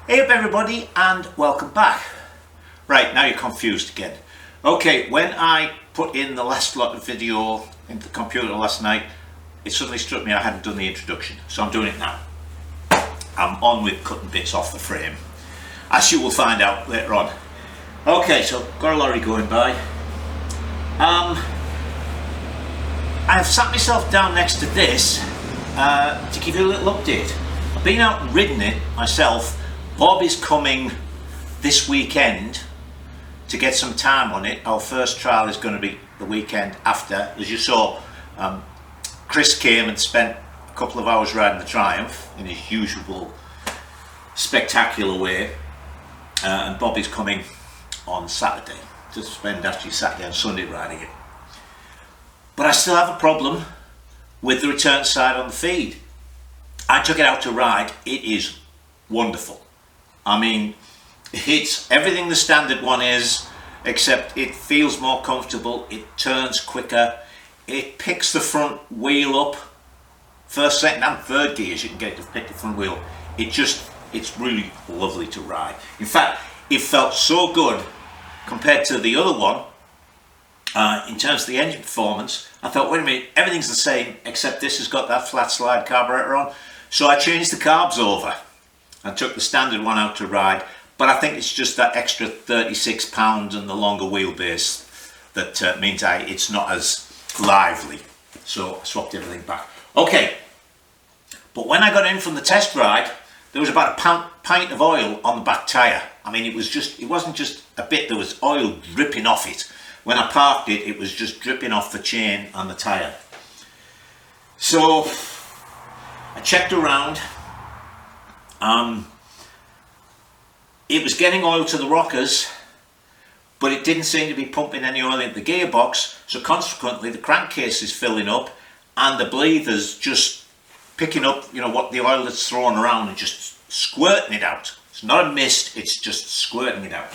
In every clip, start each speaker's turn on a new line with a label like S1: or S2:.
S1: Hey up everybody and welcome back. Right, now you're confused again. Okay, when I put in the last lot of video into the computer last night, it suddenly struck me I hadn't done the introduction, so I'm doing it now. I'm on with cutting bits off the frame, as you will find out later on. Okay, so got a lorry going by. I've sat myself down next to this to give you a little update. I've been out and ridden it myself. Bob is coming this weekend to get some time on it. Our first trial is going to be the weekend after. As you saw, Chris came and spent a couple of hours riding the Triumph in his usual spectacular way, and Bob is coming on Saturday to spend actually Saturday and Sunday riding it. But I still have a problem with the return side on the feed. I took it out to ride. It is wonderful. I mean, it's everything the standard one is, except it feels more comfortable, it turns quicker, it picks the front wheel up. First, second and third gears you can get it to pick the front wheel. It's really lovely to ride. In fact, it felt so good compared to the other one in terms of the engine performance. I thought, wait a minute, everything's the same except this has got that flat slide carburetor on. So I changed the carbs over and took the standard one out to ride, but I think it's just that extra 36 pounds and the longer wheelbase that means it's not as lively. So I swapped everything back. Okay, but when I got in from the test ride, there was about a pint of oil on the back tyre. I mean, it wasn't just a bit, there was oil dripping off it. When I parked it, it was just dripping off the chain and the tyre. So I checked around. It was getting oil to the rockers, but it didn't seem to be pumping any oil into the gearbox, so consequently the crankcase is filling up and the bleeder's just picking up, what the oil that's thrown around and just squirting it out. It's not a mist, it's just squirting it out.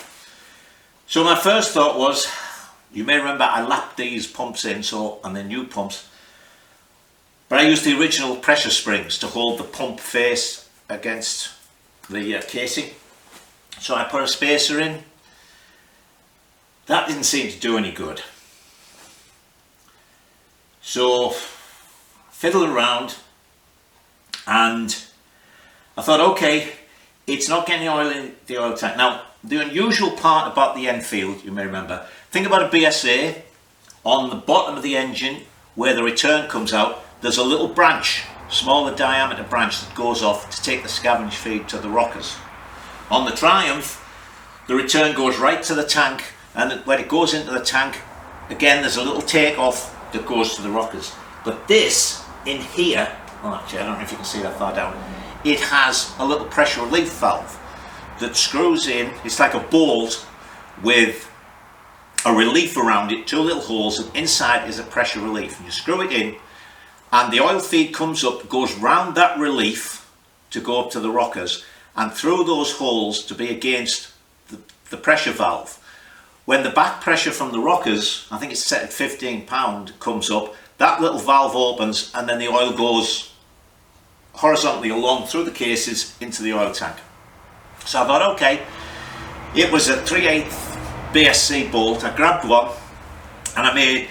S1: So my first thought was, you may remember I lapped these pumps in, and they're new pumps, but I used the original pressure springs to hold the pump face against the casing. So I put a spacer in. That didn't seem to do any good. So fiddled around and I thought, okay, it's not getting oil in the oil tank. Now, the unusual part about the Enfield, you may remember, think about a BSA. On the bottom of the engine where the return comes out, there's a little branch, smaller diameter branch that goes off to take the scavenge feed to the rockers. On the Triumph, the return goes right to the tank, and when it goes into the tank, again there's a little take-off that goes to the rockers. But this, in here, well actually I don't know if you can see that far down, it has a little pressure relief valve that screws in. It's like a bolt with a relief around it, two little holes, and inside is a pressure relief. And you screw it in, and the oil feed comes up, goes round that relief to go up to the rockers, and through those holes to be against the pressure valve. When the back pressure from the rockers, I think it's set at 15 pound, comes up, that little valve opens and then the oil goes horizontally along through the cases into the oil tank. So I thought, okay, it was a 3/8 BSC bolt. I grabbed one and I made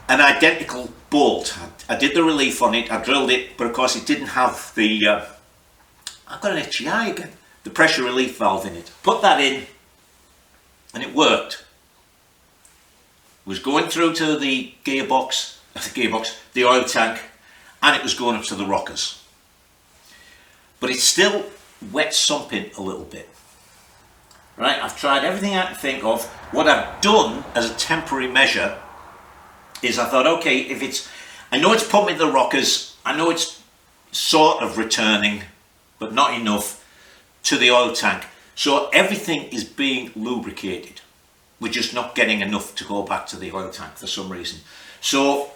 S1: an identical bolt. I did the relief on it, I drilled it, but of course it didn't have the I've got an itchy eye again. The pressure relief valve in it. Put that in and it worked. It was going through to the gearbox, the oil tank, and it was going up to the rockers. But it's still wet sumping a little bit. Right, I've tried everything I can think of. What I've done as a temporary measure is I thought, okay, I know it's pumping the rockers, I know it's sort of returning, but not enough to the oil tank. So everything is being lubricated. We're just not getting enough to go back to the oil tank for some reason. So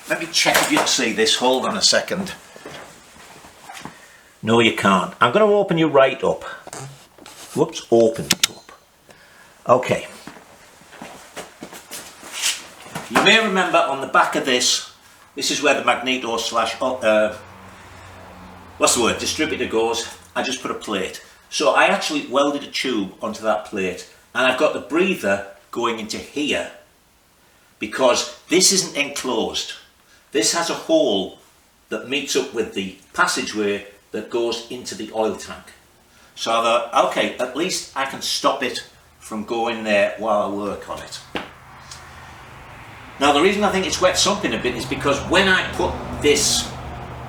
S1: let me check if you can see this. Hold on a second. No, you can't. I'm going to open you right up. Whoops, open it up. Okay. You may remember on the back of this is where the magneto slash what's the word, distributor goes. I just put a plate. So I actually welded a tube onto that plate, and I've got the breather going into here because this isn't enclosed. This has a hole that meets up with the passageway that goes into the oil tank. So I thought, okay, at least I can stop it from going there while I work on it. Now the reason I think it's wet sumping a bit is because when I put this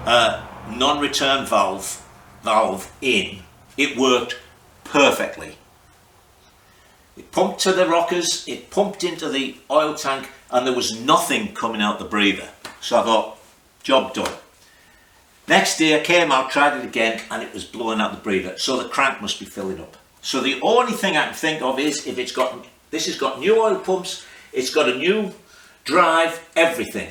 S1: non-return valve in, it worked perfectly. It pumped to the rockers, it pumped into the oil tank, and there was nothing coming out the breather. So I thought, job done. Next day I came out, tried it again, and it was blowing out the breather. So the crank must be filling up. So the only thing I can think of is if this has got new oil pumps, it's got a new drive, everything.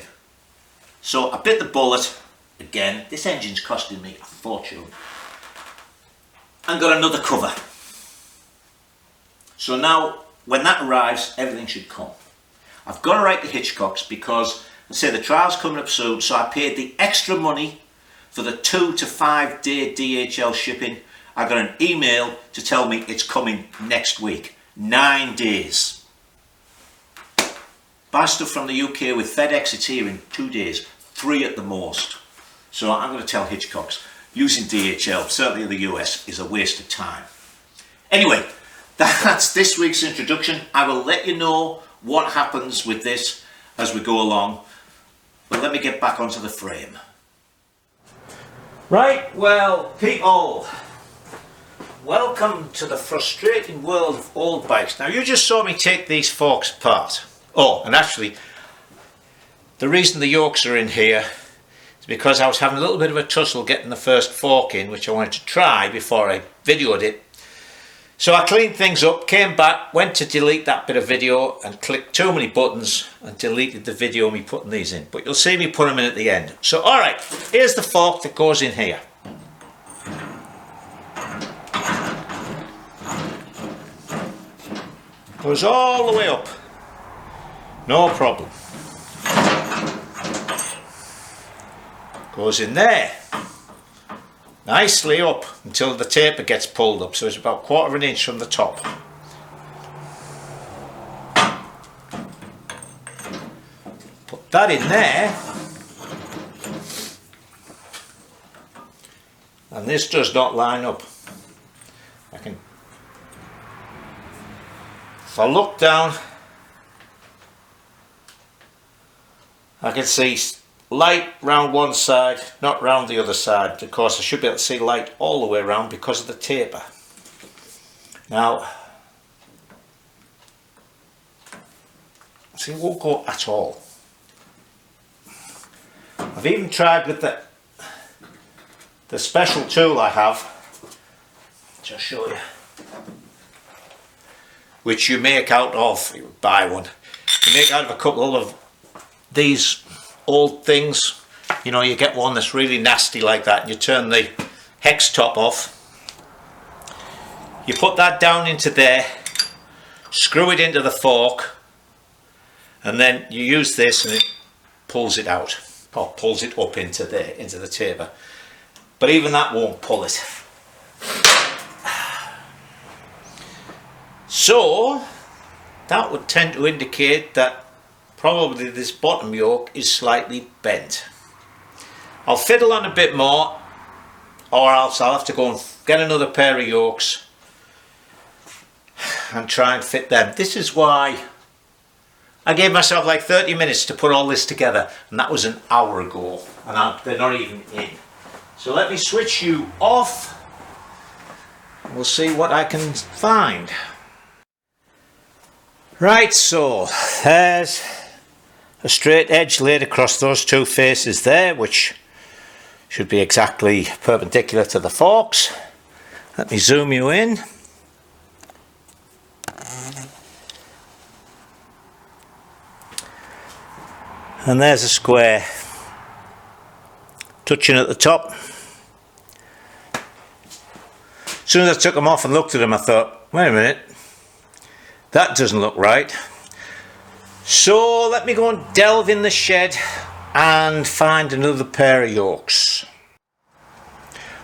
S1: So I bit the bullet again. This engine's costing me a fortune. And got another cover. So now when that arrives, everything should come. I've got to write to Hitchcock's because I say the trial's coming up soon, so I paid the extra money for the 2 to 5 day DHL shipping. I got an email to tell me it's coming next week. 9 days. Buy stuff from the UK with FedEx, it's here in 2 days, 3 at the most. So I'm going to tell Hitchcock's using DHL, certainly in the US, is a waste of time. Anyway, that's this week's introduction. I will let you know what happens with this as we go along. But let me get back onto the frame. Right, well, people, welcome to the frustrating world of old bikes. Now, you just saw me take these forks apart. Oh, and actually, the reason the yokes are in here is because I was having a little bit of a tussle getting the first fork in, which I wanted to try before I videoed it. So I cleaned things up, came back, went to delete that bit of video and clicked too many buttons and deleted the video of me putting these in. But you'll see me put them in at the end. So alright, here's the fork that goes in here. Goes all the way up. No problem. Goes in there. Nicely up until the taper gets pulled up, so it's about 1/4 inch from the top. Put that in there, and this does not line up. If I look down, I can see light round one side, not round the other side. Of course, I should be able to see light all the way around because of the taper. Now, see, it won't go at all. I've even tried with the special tool I have, which I'll show you, which you make out of, you buy one, you make out of a couple of these old things. You know, you get one that's really nasty like that and you turn the hex top off, you put that down into there, screw it into the fork, and then you use this and it pulls it out, or pulls it up into there, into the taper. But even that won't pull it. So that would tend to indicate that probably this bottom yoke is slightly bent. I'll fiddle on a bit more, or else I'll have to go and get another pair of yokes and try and fit them. This is why I gave myself like 30 minutes to put all this together, and that was an hour ago, and they're not even in. So let me switch you off, and we'll see what I can find. Right, so there's a straight edge laid across those two faces there, which should be exactly perpendicular to the forks. Let me zoom you in. And there's a square touching at the top. As soon as I took them off and looked at them, I thought, wait a minute, that doesn't look right. So let me go and delve in the shed and find another pair of yokes.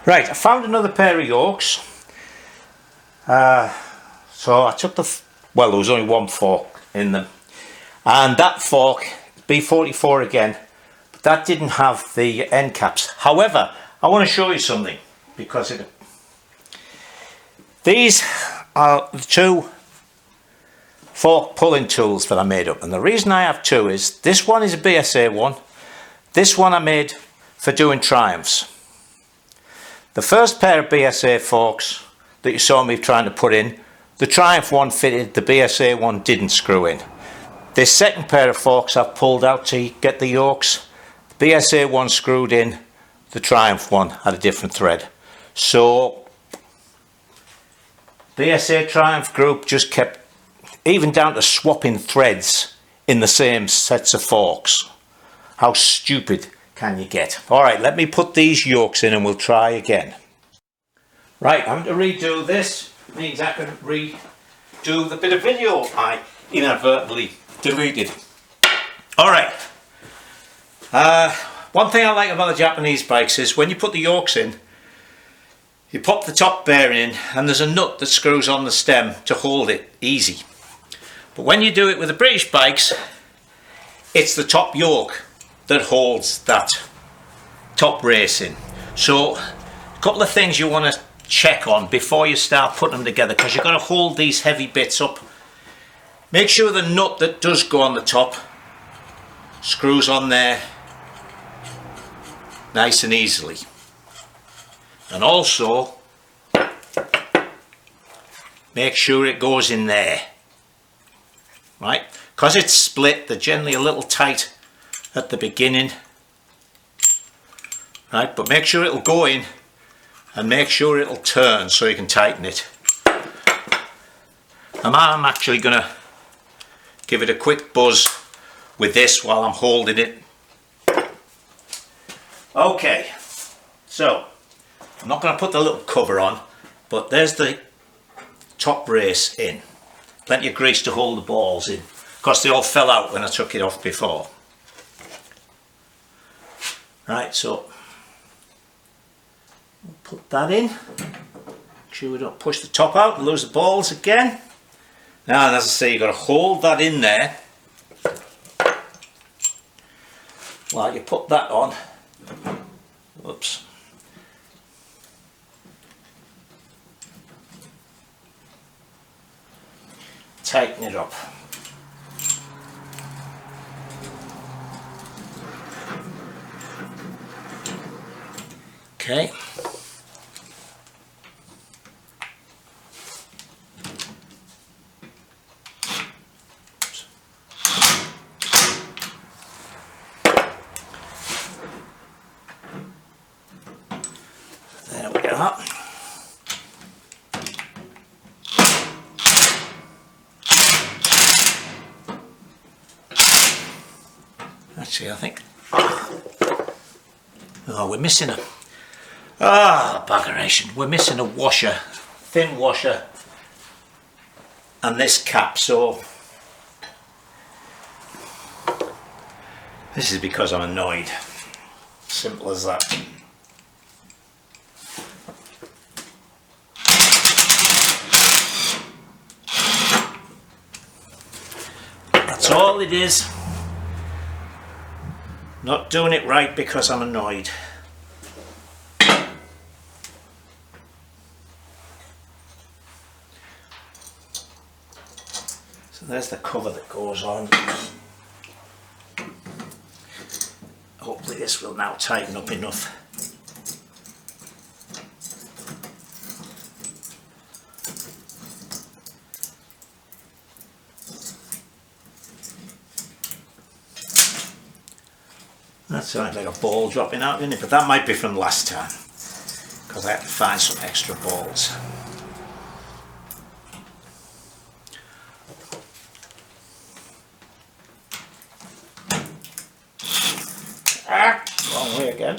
S1: Right, I found another pair of yokes. So I took well, there was only one fork in them, and that fork, B44 again, but that didn't have the end caps. However, I want to show you something, because these are the two fork pulling tools that I made up, and the reason I have two is this one is a BSA one, this one I made for doing Triumphs. The first pair of BSA forks that you saw me trying to put in, the Triumph one fitted, the BSA one didn't screw in. This second pair of forks I've pulled out to get the yokes, the BSA one screwed in, the Triumph one had a different thread. So BSA Triumph group just kept, even down to swapping threads in the same sets of forks. How stupid can you get? Alright, let me put these yokes in and we'll try again. Right, I'm going to redo this. It means I can redo the bit of video I inadvertently deleted. Alright. One thing I like about the Japanese bikes is when you put the yokes in, you pop the top bearing in and there's a nut that screws on the stem to hold it easy. But when you do it with the British bikes, it's the top yoke that holds that top race in. So a couple of things you want to check on before you start putting them together, because you've got to hold these heavy bits up. Make sure the nut that does go on the top screws on there nice and easily, and also make sure it goes in there, right? Because it's split, they're generally a little tight at the beginning, right? But make sure it'll go in and make sure it'll turn so you can tighten it. And I'm actually going to give it a quick buzz with this while I'm holding it. Okay, so I'm not going to put the little cover on, but there's the top race in. Plenty of grease to hold the balls in, because they all fell out when I took it off before. Right, so we'll put that in. Make sure we don't push the top out and lose the balls again. Now, and as I say, you've got to hold that in there while you put that on. Whoops. Tighten it up. Okay. There we go. Actually, I think, oh, we're missing a, buggeration, we're missing a washer, thin washer, and this cap, so this is because I'm annoyed. Simple as that. That's all it is. Not doing it right because I'm annoyed. So there's the cover that goes on. Hopefully this will now tighten up enough. That sounds like a ball dropping out, didn't it? But that might be from last time, because I had to find some extra balls. Wrong way again.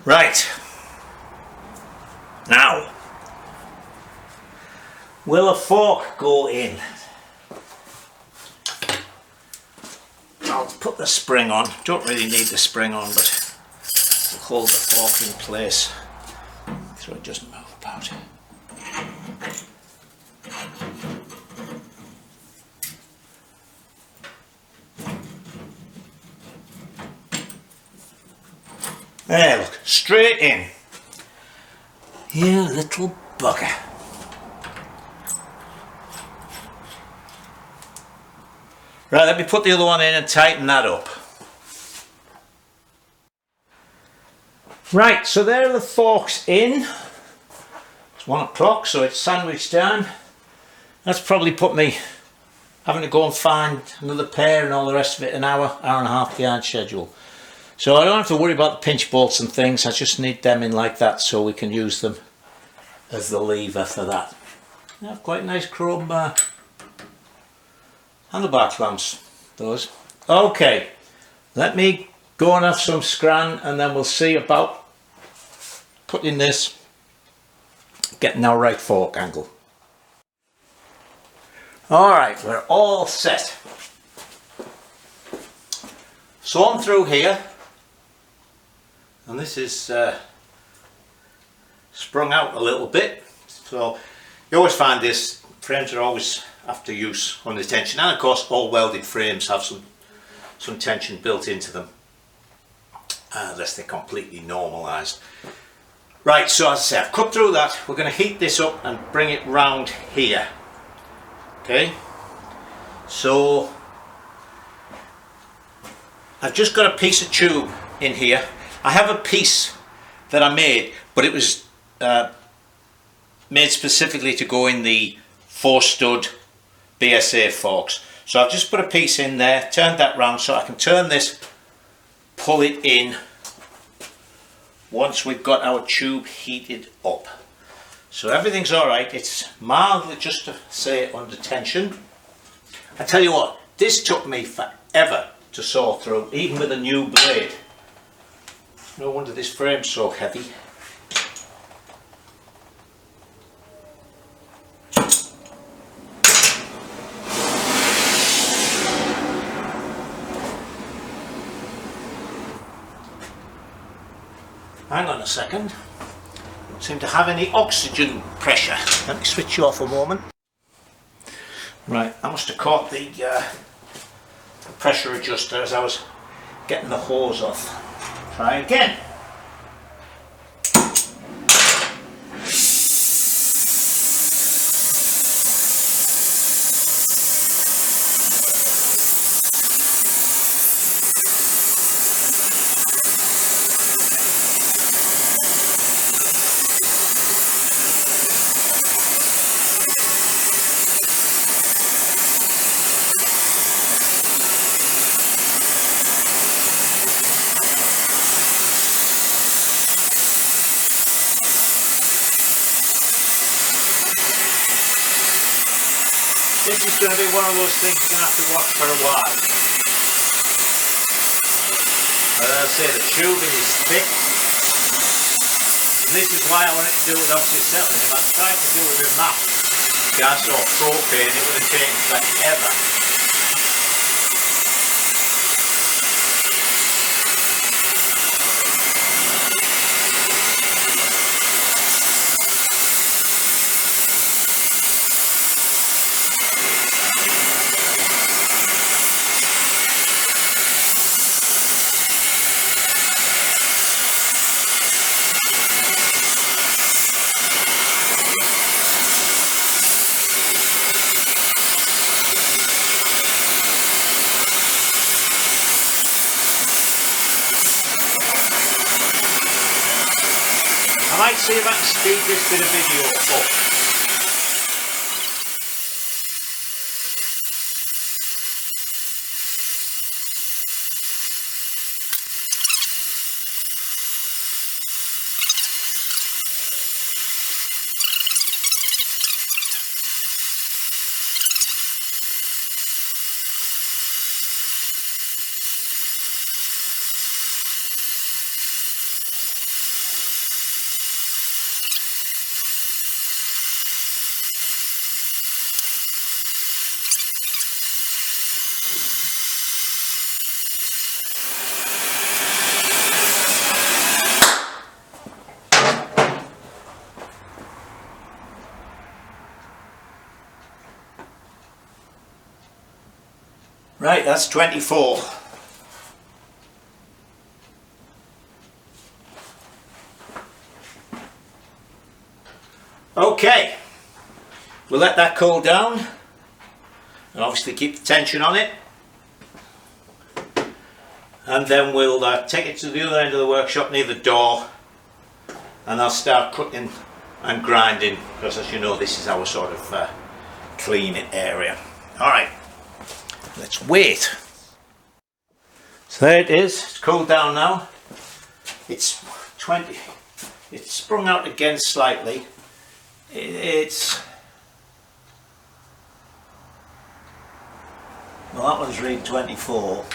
S1: Right, now will a fork go in? I'll put the spring on. Don't really need the spring on, but it'll hold the fork in place so it doesn't move about. There, look, straight in. You little bugger. Right, let me put the other one in and tighten that up. Right, so there are the forks in. It's 1 o'clock, so it's sandwich time. That's probably put me having to go and find another pair and all the rest of it, an hour and a half behind schedule. So I don't have to worry about the pinch bolts and things. I just need them in like that so we can use them as the lever for that. They have quite nice chrome handlebar clamps, those. Okay, let me go and have some scran and then we'll see about putting this, getting our right fork angle. Alright, we're all set. So I'm through here, and this is sprung out a little bit, so you always find this, frames are always after use under tension, and of course all welded frames have some tension built into them, unless they're completely normalised. Right, so as I say, I've cut through that. We're going to heat this up and bring it round here. Okay, so I've just got a piece of tube in here. I have a piece that I made, but it was made specifically to go in the 4-stud BSA forks. So I've just put a piece in there, turned that round so I can turn this, pull it in once we've got our tube heated up. So everything's alright, it's mildly, just to say, under tension. I tell you what, this took me forever to saw through, even with a new blade. No wonder this frame's so heavy. Hang on a second. Don't seem to have any oxygen pressure. Let me switch you off a moment. Right, I must have caught the pressure adjuster as I was getting the hose off. Try again. This is going to be one of those things you're going to have to watch for a while. As I say, the tubing is thick. And this is why I wanted to do it obviously settling. If I tried to do it with math, gas or propane, it would have taken forever. I might see if I can speed this bit of video up. Right, that's 24. Okay, we'll let that cool down and obviously keep the tension on it, and then we'll take it to the other end of the workshop near the door, and I'll start cutting and grinding, because as you know this is our sort of cleaning area. Alright, let's wait. So there it is, it's cooled down now. It's 20, it's sprung out again slightly. Well, that one's reading 24.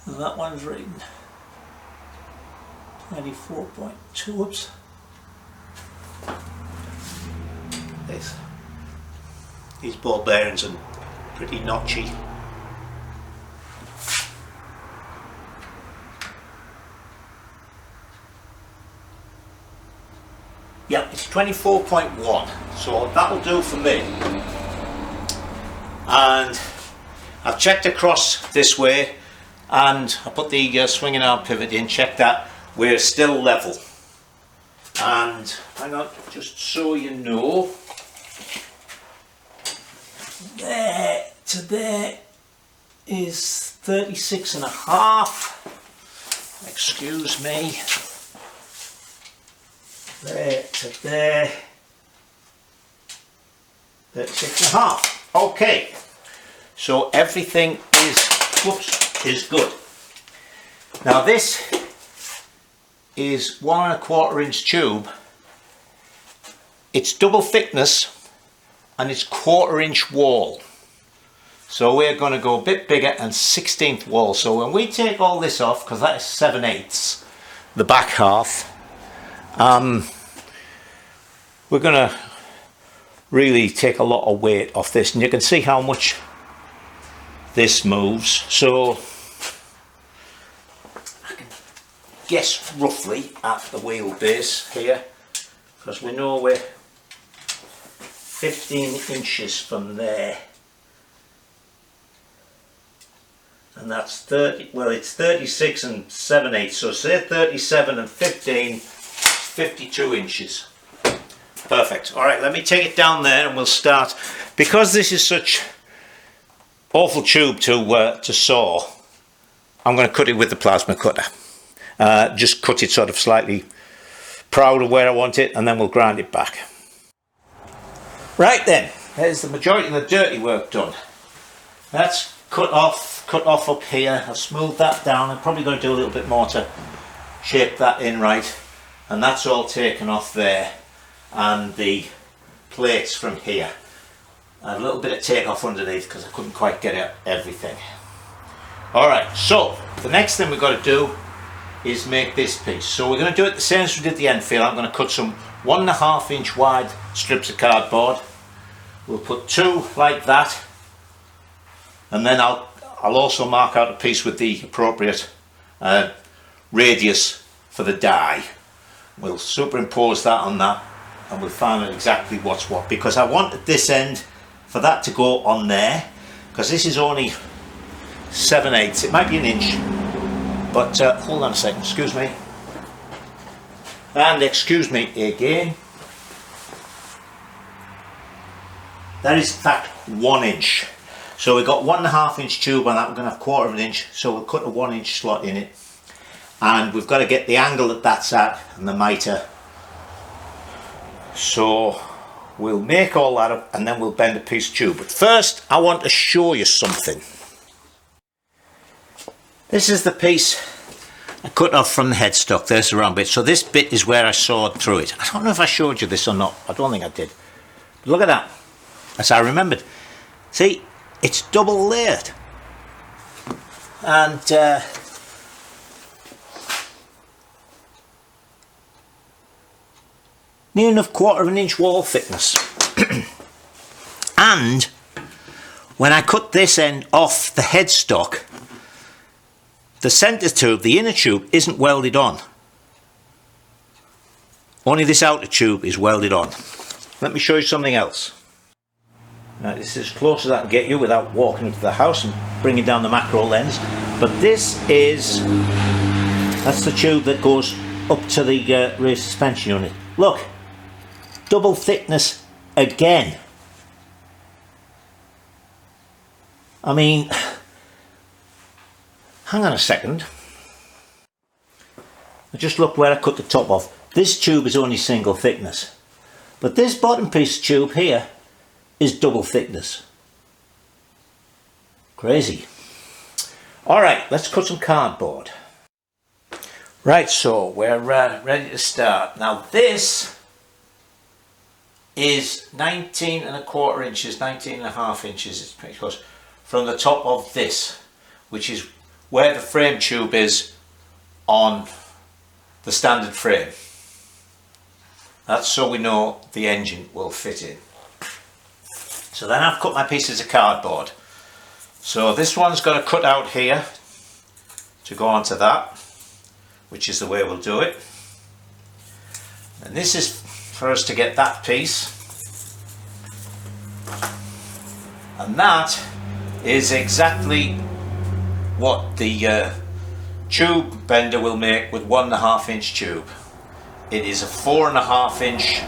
S1: And that one's reading 24.2. Whoops. These ball bearings are pretty notchy. Yeah, it's 24.1, so that'll do for me. And I've checked across this way, and I put the swinging arm pivot in, check that we're still level. And hang on, just so you know, there to there is 36.5. Excuse me. There to there, 36.5. Okay, so everything is good. Now this is 1 1/4 inch tube. It's double thickness and it's 1/4 inch wall. So we're going to go a bit bigger and 1/16 wall. So when we take all this off, because that is 7/8, the back half, we're going to really take a lot of weight off this, and you can see how much this moves. So I can guess roughly at the wheelbase here, because we know we're 15 inches from there, and that's 30, well it's 36 and 7/8, so say 37 and 15, 52 inches. Perfect. Alright, let me take it down there and we'll start. Because this is such awful tube to saw, I'm going to cut it with the plasma cutter. Just cut it sort of slightly proud of where I want it, and then we'll grind it back. Right then, there's the majority of the dirty work done. That's cut off up here. I've smoothed that down. I'm probably going to do a little bit more to shape that in right. And that's all taken off there. And the plates from here. A little bit of take off underneath because I couldn't quite get out everything. Alright, so the next thing we've got to do is make this piece. So we're going to do it the same as we did the Enfield. I'm going to cut some 1 1/2 inch wide strips of cardboard. We'll put 2 like that, and then I'll also mark out a piece with the appropriate radius for the die. We'll superimpose that on that, and we'll find out exactly what's what, because I want at this end for that to go on there, because this is only 7/8. It might be an inch, but hold on a second, excuse me, and excuse me again. That is in fact 1 inch. So we've got 1 1/2 inch tube on that. We're going to have 1/4 of an inch, so we'll cut a 1 inch slot in it, and we've got to get the angle that that's at and the mitre. So we'll make all that up and then we'll bend a piece of tube. But first I want to show you something. This is the piece I cut off from the headstock. There's the round bit. So this bit is where I sawed through it. I don't know if I showed you this or not. I don't think I did. But look at that. As I remembered. See, it's double layered. And near enough 1/4 of an inch wall thickness. And when I cut this end off the headstock, the centre tube, the inner tube, isn't welded on. Only this outer tube is welded on. Let me show you something else. Right, this is as close as I can get you without walking into the house and bringing down the macro lens. But this is, that's the tube that goes up to the rear suspension unit. Look, double thickness again. I mean, hang on a second. Just look where I cut the top off. This tube is only single thickness, but this bottom piece of tube here is double thickness. Crazy. Alright, let's cut some cardboard. Right, so we're ready to start. Now this is 19¼ inches, 19½ inches, it's pretty close, from the top of this, which is where the frame tube is on the standard frame. That's so we know the engine will fit in. So then I've cut my pieces of cardboard. So this one's got a cut out here to go onto that, which is the way we'll do it. And this is for us to get that piece. And that is exactly what the tube bender will make with 1½ inch tube. It is a 4½ inch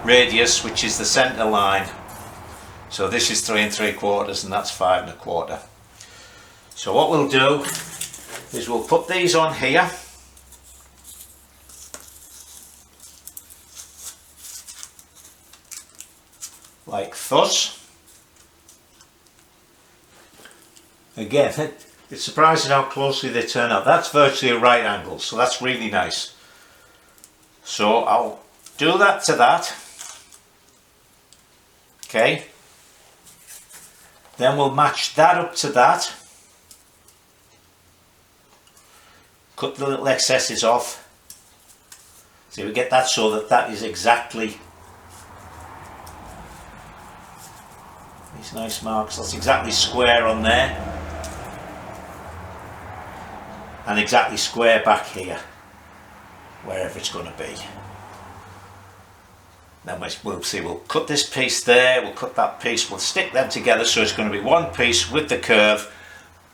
S1: radius, which is the centre line. So this is 3 3/4 and that's 5 1/4. So what we'll do is we'll put these on here. Like thus. Again, it's surprising how closely they turn out. That's virtually a right angle, so that's really nice. So I'll do that to that. Okay. Then we'll match that up to that. Cut the little excesses off. So we get that so that that is exactly these nice marks. That's exactly square on there. And exactly square back here, wherever it's going to be. Then we'll see, we'll cut this piece there, we'll cut that piece, we'll stick them together so it's going to be one piece with the curve.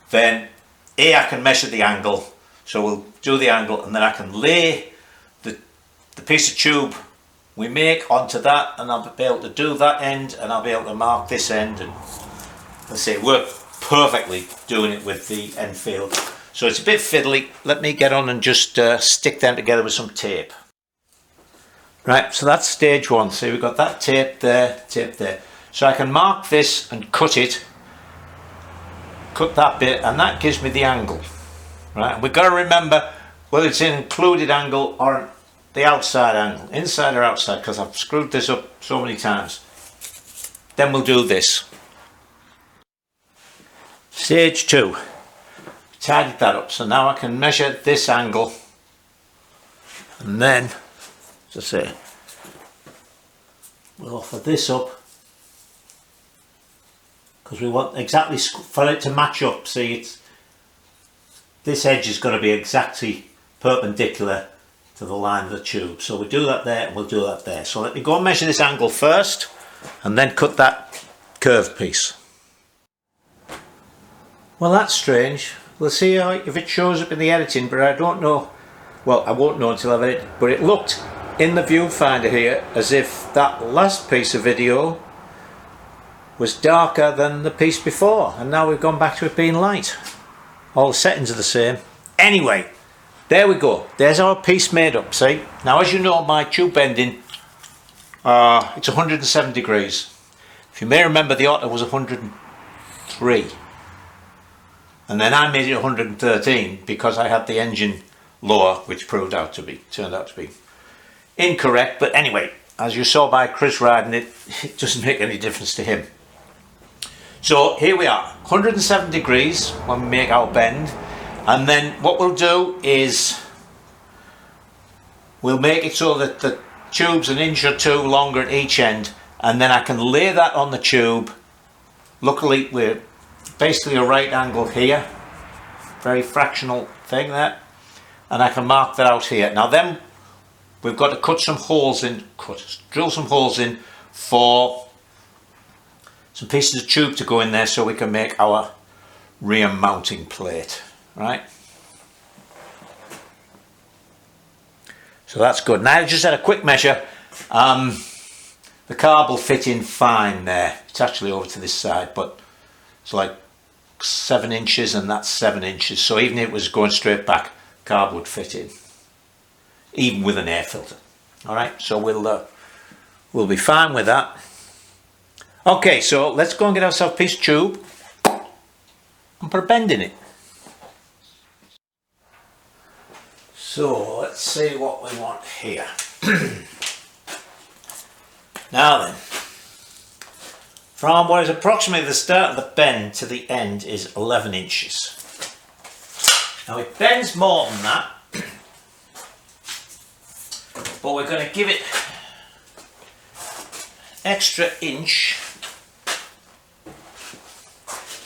S1: Then here I can measure the angle, so we'll do the angle and then I can lay the piece of tube we make onto that, and I'll be able to do that end and I'll be able to mark this end, and let's say it worked perfectly doing it with the Enfield. So it's a bit fiddly. Let me get on and just stick them together with some tape. Right, so that's stage one. See, we've got that tape there, tape there. So I can mark this and cut it, cut that bit, and that gives me the angle. Right, and we've got to remember whether it's an included angle or the outside angle, inside or outside, because I've screwed this up so many times. Then we'll do this. Stage two. Tidied that up, so now I can measure this angle, and then, as I say, we'll offer this up because we want exactly for it to match up. See, it's this edge is going to be exactly perpendicular to the line of the tube, so we do that there and we'll do that there. So let me go and measure this angle first and then cut that curved piece. Well, that's strange. We'll see if it shows up in the editing, but I don't know. Well, I won't know until I've edited. But it looked in the viewfinder here as if that last piece of video was darker than the piece before, and now we've gone back to it being light. All the settings are the same. Anyway, there we go. There's our piece made up. See? Now, as you know, my tube bending, it's 107 degrees. If you may remember, the Otter was 103. And then I made it 113 because I had the engine lower, which turned out to be incorrect. But anyway, as you saw by Chris riding it, it doesn't make any difference to him. So here we are, 107 degrees when we make our bend. And then what we'll do is we'll make it so that the tube's an inch or two longer at each end, and then I can lay that on the tube. Luckily we're basically a right angle here, very fractional thing there, and I can mark that out here. Now then we've got to cut some holes in, drill some holes in for some pieces of tube to go in there so we can make our rear mounting plate, right? So that's good. Now I just had a quick measure. The carb will fit in fine there. It's actually over to this side, but it's like 7 inches and that's 7 inches. So even if it was going straight back, carb would fit in, even with an air filter. All right, so we'll be fine with that. Okay, so let's go and get ourselves a piece of tube and put a bend in it. So let's see what we want here. Now then, from what is approximately the start of the bend to the end is 11 inches. Now it bends more than that, but we're going to give it extra inch.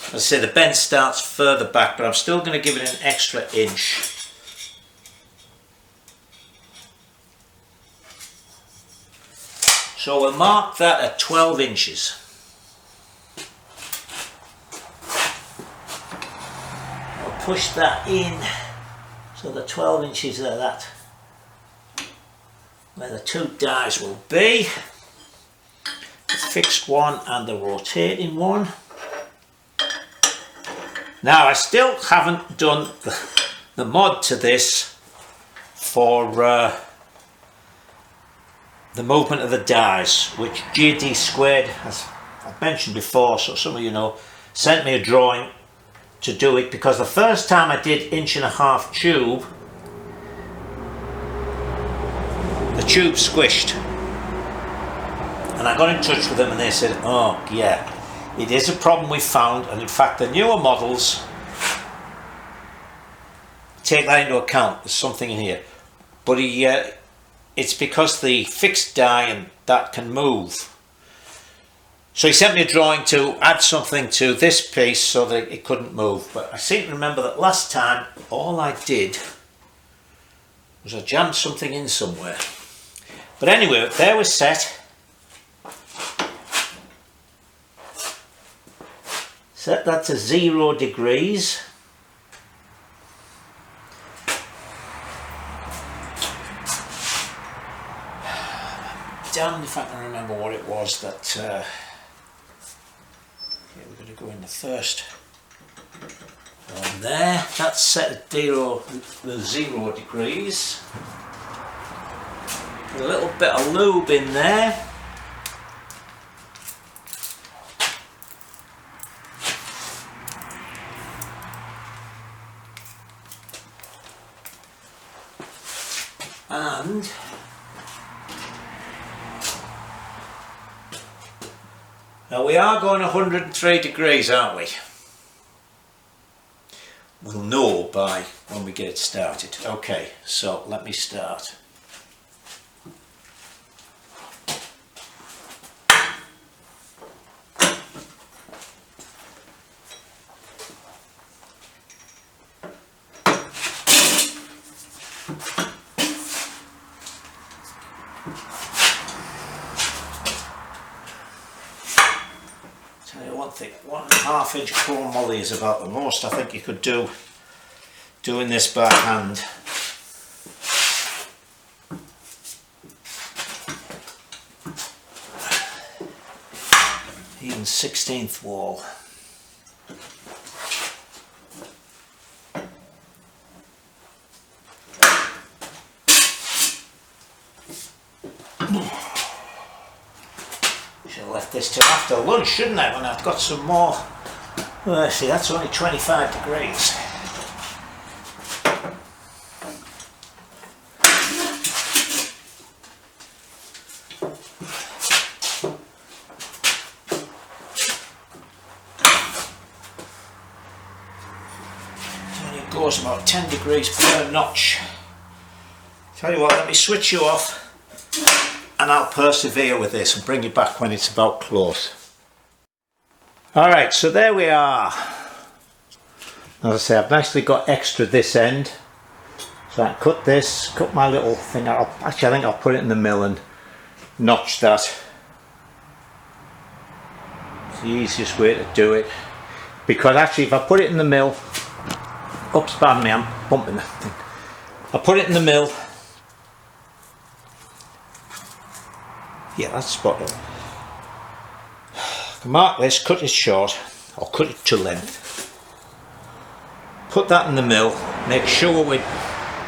S1: As I say, the bend starts further back, but I'm still going to give it an extra inch. So we'll mark that at 12 inches. We'll push that in, so the 12 inches are that, where the two dies will be. The fixed one and the rotating one. Now I still haven't done the mod to this for the movement of the dies, which JD Squared, as I've mentioned before, so some of you know, sent me a drawing to do it, because the first time I did 1.5 inch tube, the tube squished, and I got in touch with them and they said, oh yeah, it is a problem we found, and in fact the newer models take that into account. There's something in here, but it's because the fixed die and that can move. So he sent me a drawing to add something to this piece so that it couldn't move. But I seem to remember that last time all I did was I jammed something in somewhere. But anyway, there we're set. Set that to 0 degrees. Damned if I can remember what it was that okay, we're going to go in the first one there. That's set at 0 degrees. Put a little bit of lube in there. And now we are going 103 degrees, aren't we? We'll know by when we get it started. Okay, so let me start. Tell you one thing, 1.5 inch chrome moly is about the most I think you could do doing this by hand. Even 16th wall. Should have left this till after lunch, shouldn't I, when I've got some more. Well, see, that's only 25 degrees. It goes about 10 degrees per notch. Tell you what, let me switch you off and I'll persevere with this and bring you back when it's about close. Alright, so there we are. As I say, I've nicely got extra this end. So I can cut this, cut my little thing out. Actually, I think I'll put it in the mill and notch that. the easiest way to do it, because actually if I put it in the mill, oops, pardon me, I'm bumping that thing. I put it in the mill, yeah, that's spot on. I can mark this, cut it short, or cut it to length. Put that in the mill, make sure we're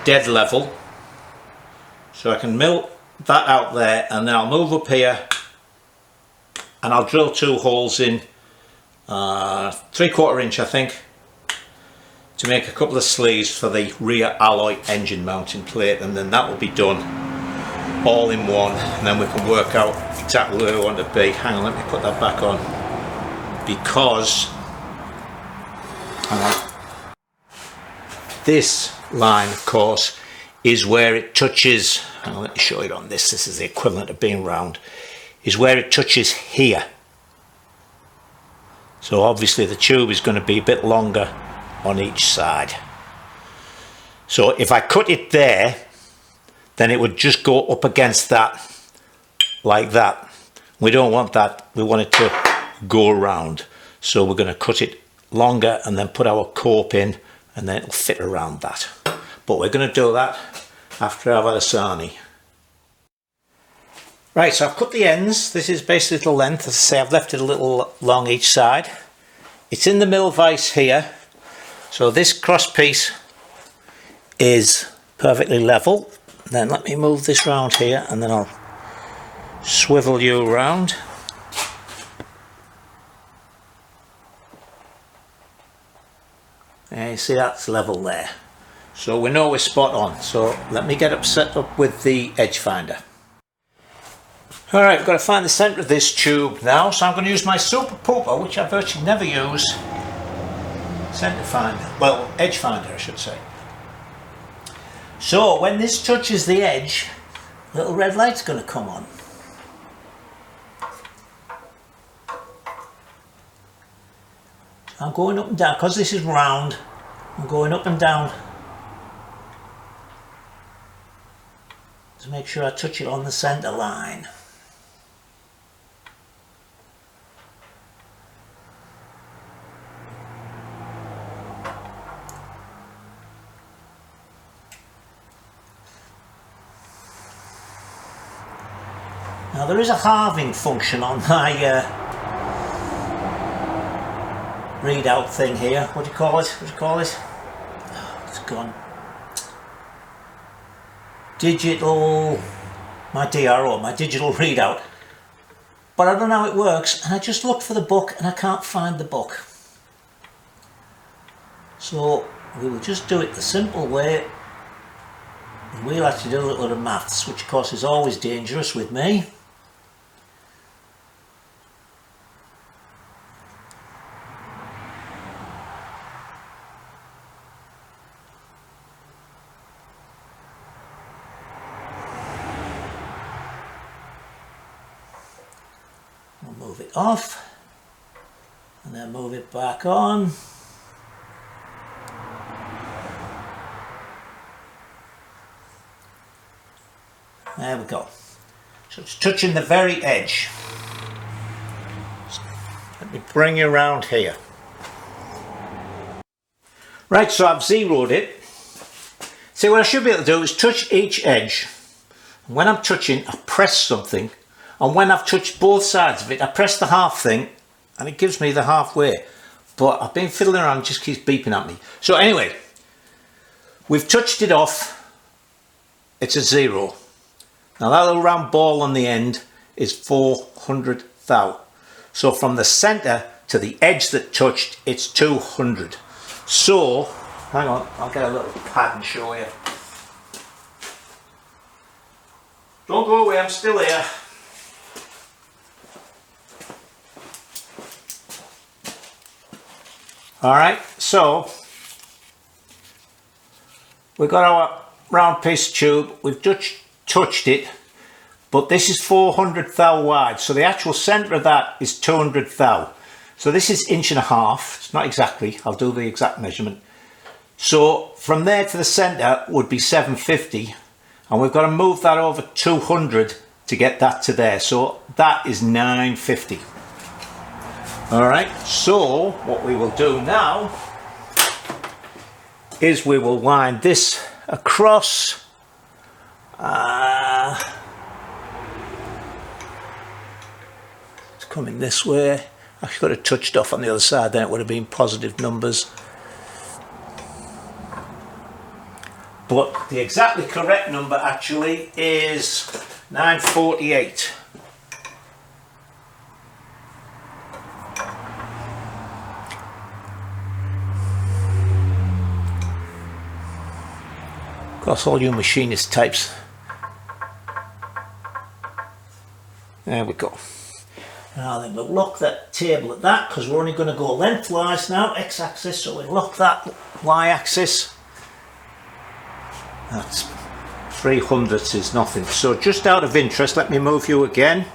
S1: dead level, so I can mill that out there, and then I'll move up here and I'll drill 2 holes in 3/4 inch, I think, to make a couple of sleeves for the rear alloy engine mounting plate, and then that will be done all in one, and then we can work out exactly where we want to be. Hang on, let me put that back on, because this line, of course, is where it touches. Hang on, let me show it on this. This is the equivalent of being round. Is where it touches here. So obviously the tube is going to be a bit longer on each side. So if I cut it there, then it would just go up against that, like that. We don't want that, we want it to go around. So we're going to cut it longer and then put our cope in, and then it'll fit around that. But we're going to do that after I've had a sarnie. Right, so I've cut the ends. This is basically the length. As I say, I've left it a little long each side. It's in the mill vise here. So this cross piece is perfectly level. Then let me move this round here, and then I'll swivel you around. And you see that's level there. So we know we're spot on. So let me get up set up with the edge finder. Alright, we've got to find the centre of this tube now, so I'm going to use my Super Pooper, which I virtually never use. Centre finder, well, edge finder I should say. So when this touches the edge, a little red light's going to come on. I'm going up and down, because this is round, I'm going up and down to make sure I touch it on the centre line. Now there is a halving function on my readout thing here. What do you call it? What do you call it? Oh, it's gone. Digital, my DRO, my digital readout. But I don't know how it works, and I just looked for the book and I can't find the book. So we will just do it the simple way. And we'll actually do a little bit of maths, which of course is always dangerous with me. We'll move it off and then move it back on. There we go. So it's touching the very edge. So let me bring you around here. Right, so I've zeroed it. See, what I should be able to do is touch each edge. When I'm touching, I press something, and when I've touched both sides of it, I press the half thing, and it gives me the halfway. But I've been fiddling around, it just keeps beeping at me. So anyway, we've touched it off. It's a 0. Now that little round ball on the end is 400 thou. So from the centre to the edge that touched, it's 200. So, hang on, I'll get a little pad and show you. Don't go away, I'm still here. Alright, so we've got our round piece tube, we've touched it, but this is 400 thou wide, so the actual centre of that is 200 thou. So this is 1.5 inches, it's not exactly, I'll do the exact measurement. So from there to the centre would be 750, and we've got to move that over 200 to get that to there, so that is 950. Alright, so what we will do now is we will wind this across. It's coming this way. I should have touched off on the other side, then it would have been positive numbers. But the exactly correct number actually is 948. Of course, all you machinist types. There we go. Now then, we'll lock that table at that because we're only going to go lengthwise now, x-axis, so we'll lock that y-axis. That's 300ths is nothing. So just out of interest, let me move you again.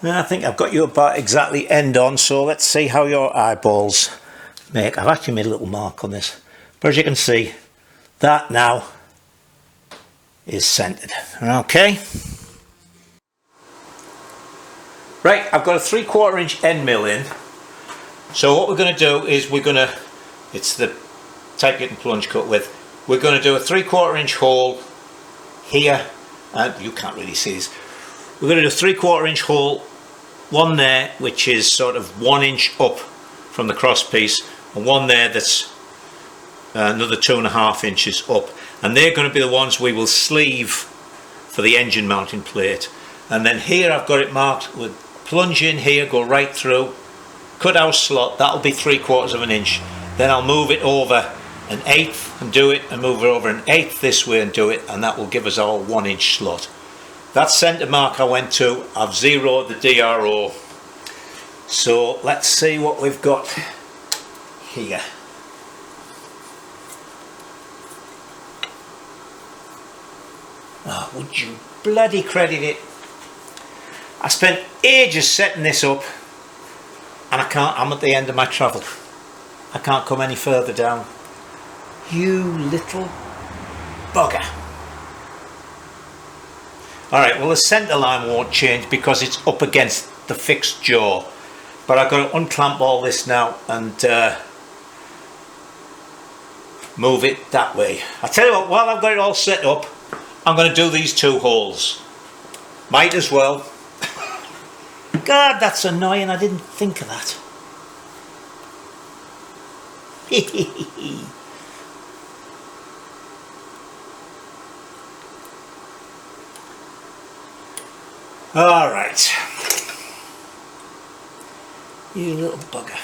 S1: And I think I've got you about exactly end on, so let's see how your eyeballs make. I've actually made a little mark on this, but as you can see, that now is centered. Okay. Right, I've got a 3/4 inch end mill in. So what we're going to do is it's the type you can plunge cut with. We're going to do a 3/4 inch hole here, and you can't really see this. We're going to do a 3/4 inch hole, one there which is sort of 1 inch up from the cross piece, and one there that's another 2.5 inches up, and they're going to be the ones we will sleeve for the engine mounting plate. And then here I've got it marked with plunge in here, go right through, cut our slot, that'll be 3/4 of an inch. Then I'll move it over 1/8 and do it, and move it over 1/8 this way and do it, and that will give us our 1 inch slot. That centre mark I went to, I've zeroed the DRO. So let's see what we've got here. Oh, would you bloody credit it? I spent ages setting this up, and I'm at the end of my travel. I can't come any further down. You little bugger. Alright, well the centre line won't change because it's up against the fixed jaw. But I've got to unclamp all this now and move it that way. I tell you what, while I've got it all set up, I'm going to do these 2 holes. Might as well. God, that's annoying, I didn't think of that. All right, you little bugger.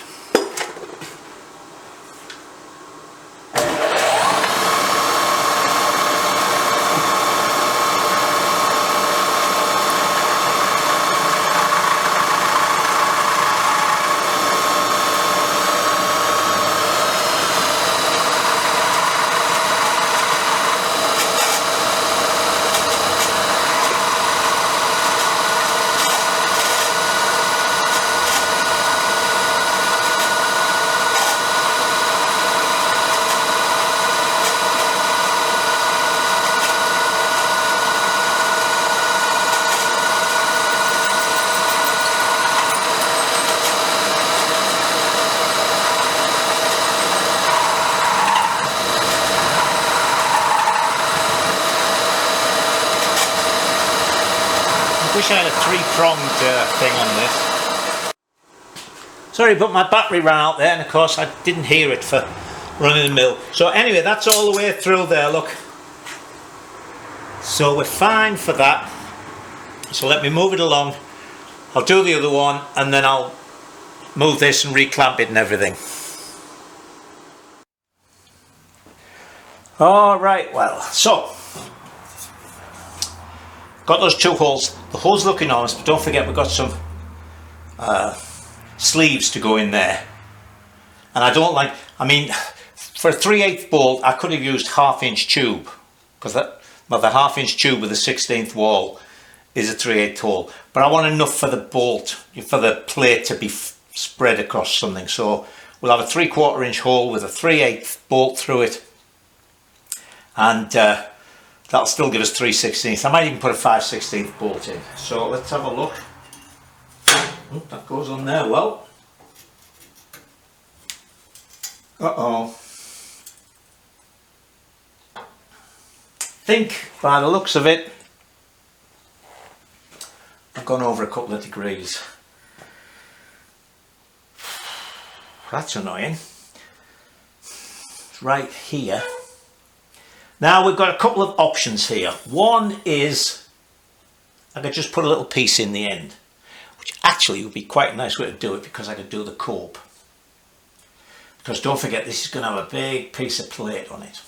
S1: I wish I had a 3-pronged thing on this. Sorry, but my battery ran out there, and of course I didn't hear it for running the mill. So anyway, that's all the way through there, look. So we're fine for that. So let me move it along. I'll do the other one, and then I'll move this and reclamp it and everything. Alright, well, so got those 2 holes. The holes look enormous, but don't forget we've got some sleeves to go in there. And I don't like, I mean, for a 3/8 bolt I could have used 1/2 inch tube, because that, well, the 1/2 inch tube with a 1/16 wall is a 3/8 hole. But I want enough for the bolt, for the plate to be spread across something. So we'll have a 3/4 inch hole with a 3/8 bolt through it. And that'll still give us 3/16. I might even put a 5/16 bolt in. So let's have a look. Oh, that goes on there well. Uh-oh. Think, by the looks of it, I've gone over a couple of degrees. That's annoying. It's right here. Now we've got a couple of options here. One is I could just put a little piece in the end, which actually would be quite a nice way to do it, because I could do the cope. Because don't forget, this is going to have a big piece of plate on it.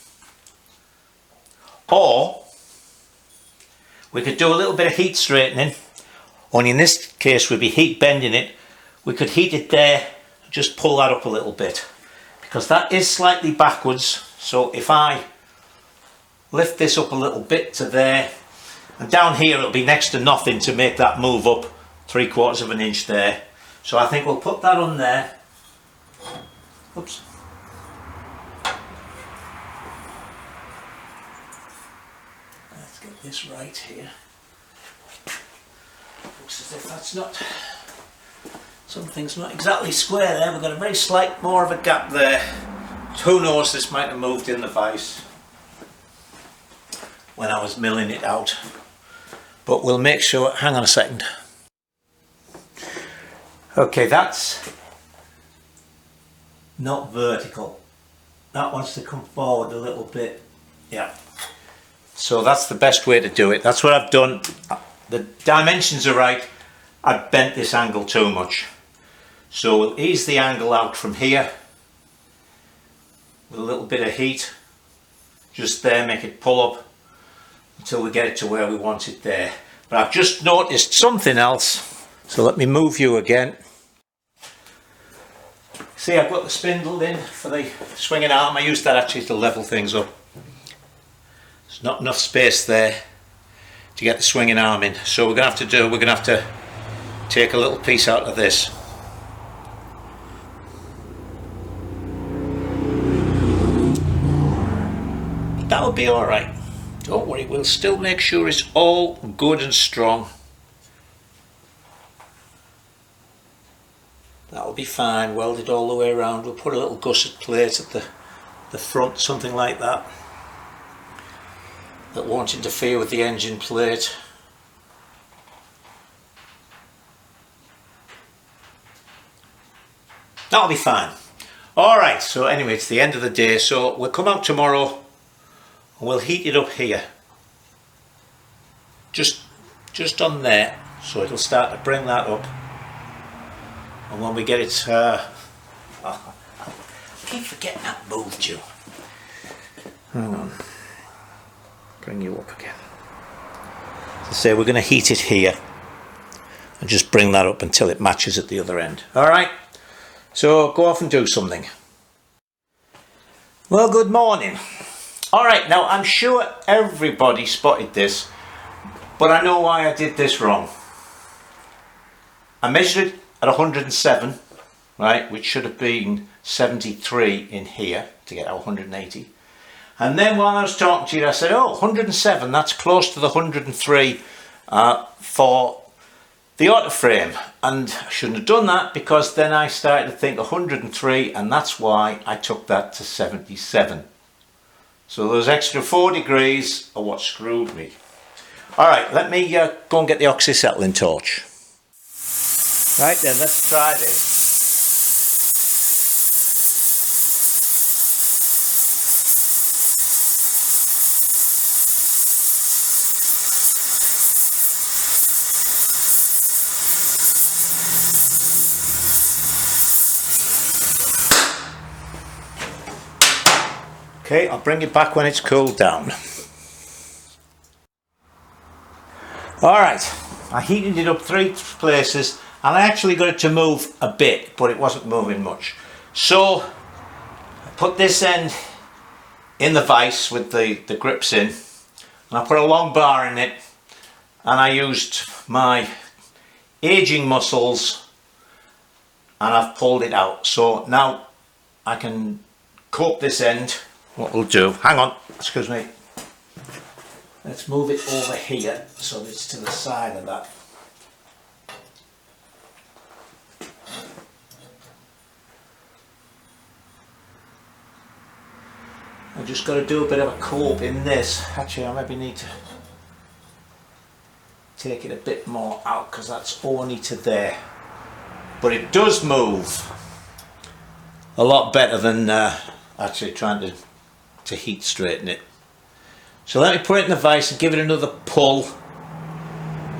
S1: Or we could do a little bit of heat straightening, only in this case we'd be heat bending it. We could heat it there, just pull that up a little bit, because that is slightly backwards. So if I lift this up a little bit to there, and down here it'll be next to nothing to make that move up 3/4 of an inch there. So I think we'll put that on there. Oops. Let's get this right here. Looks as if that's not, something's not exactly square there. We've got a very slight more of a gap there. Who knows, this might have moved in the vise when I was milling it out. But we'll make sure, hang on a second. Okay, that's not vertical. That wants to come forward a little bit. Yeah. So that's the best way to do it. That's what I've done. The dimensions are right. I've bent this angle too much. So we'll ease the angle out from here with a little bit of heat. Just there, make it pull up until we get it to where we want it there. But I've just noticed something else. So let me move you again. See, I've got the spindle in for the swinging arm. I used that actually to level things up. There's not enough space there to get the swinging arm in. So we're going to have to take a little piece out of this. That'll be alright. Don't worry, we'll still make sure it's all good and strong. That'll be fine, welded all the way around. We'll put a little gusset plate at the front, something like that. That won't interfere with the engine plate. That'll be fine. Alright, so anyway, it's the end of the day, so we'll come out tomorrow and we'll heat it up here. Just on there, so it'll start to bring that up. And when we get it, I keep forgetting that moved you. Hang on. Bring you up again. So say we're going to heat it here and just bring that up until it matches at the other end. Alright, so go off and do something. Well, good morning. Alright, now I'm sure everybody spotted this, but I know why I did this wrong. I measured it at 107, right, which should have been 73 in here to get our 180. And then while I was talking to you, I said, oh, 107, that's close to the 103 for the auto frame. And I shouldn't have done that, because then I started to think 103, and that's why I took that to 77. So those extra 4 degrees are what screwed me. Alright, let me go and get the oxyacetylene torch. Right then, let's try this. Okay, I'll bring it back when it's cooled down. Alright, I heated it up 3 places, and I actually got it to move a bit, but it wasn't moving much. So I put this end in the vise with the grips in, and I put a long bar in it, and I used my aging muscles, and I've pulled it out. So now I can cope this end. What we'll do, hang on, excuse me, let's move it over here so that it's to the side of that. I've just got to do a bit of a cope in this. Actually, I maybe need to take it a bit more out because that's only to there. But it does move a lot better than actually trying to heat straighten it. So let me put it in the vise and give it another pull,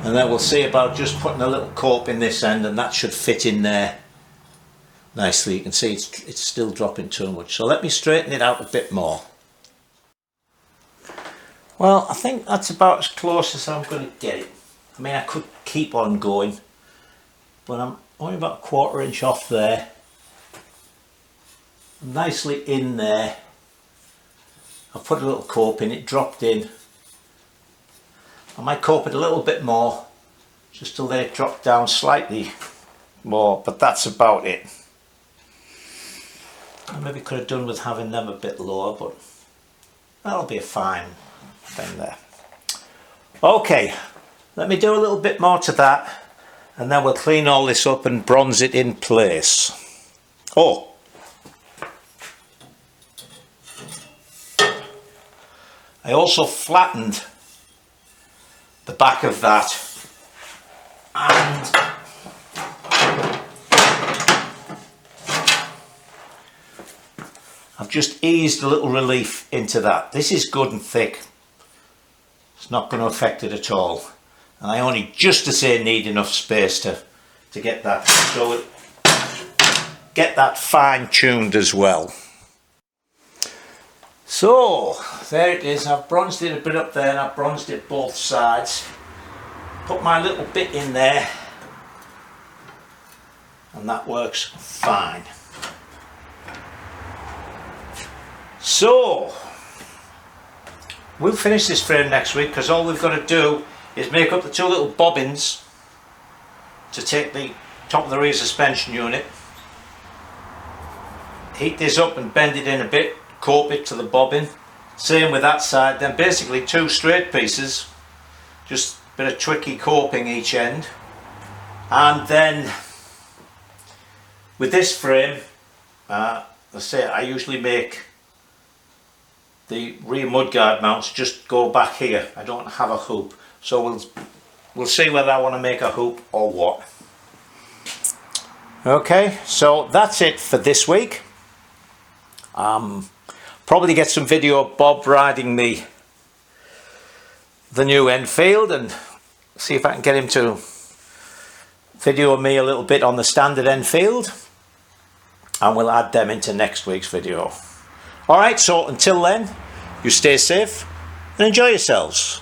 S1: and then we'll see about just putting a little cope in this end, and that should fit in there nicely. You can see it's still dropping too much, so let me straighten it out a bit more. Well, I think that's about as close as I'm going to get it. I mean, I could keep on going, but I'm only about a 1/4 inch off there. Nicely in there. I've put a little cope in, it dropped in. I might cope it a little bit more, just to let it drop down slightly more, but that's about it. I maybe could have done with having them a bit lower, but that'll be a fine thing there. Okay, let me do a little bit more to that, and then we'll clean all this up and bronze it in place. Oh, I also flattened the back of that, and I've just eased a little relief into that. This is good and thick. It's not going to affect it at all. And I only just to say need enough space to get that, so get that fine tuned as well. So there it is. I've bronzed it a bit up there, and I've bronzed it both sides. Put my little bit in there, and that works fine. So we'll finish this frame next week, because all we've got to do is make up the 2 little bobbins to take the top of the rear suspension unit, heat this up and bend it in a bit, cope it to the bobbin, same with that side, then basically 2 straight pieces, just a bit of tricky coping each end. And then with this frame, let's say I usually make the rear mudguard mounts just go back here. I don't have a hoop, so we'll see whether I want to make a hoop or what. Okay, so that's it for this week. Probably get some video of Bob riding the new Enfield, and see if I can get him to video me a little bit on the standard Enfield, and we'll add them into next week's video. Alright, so until then, you stay safe and enjoy yourselves.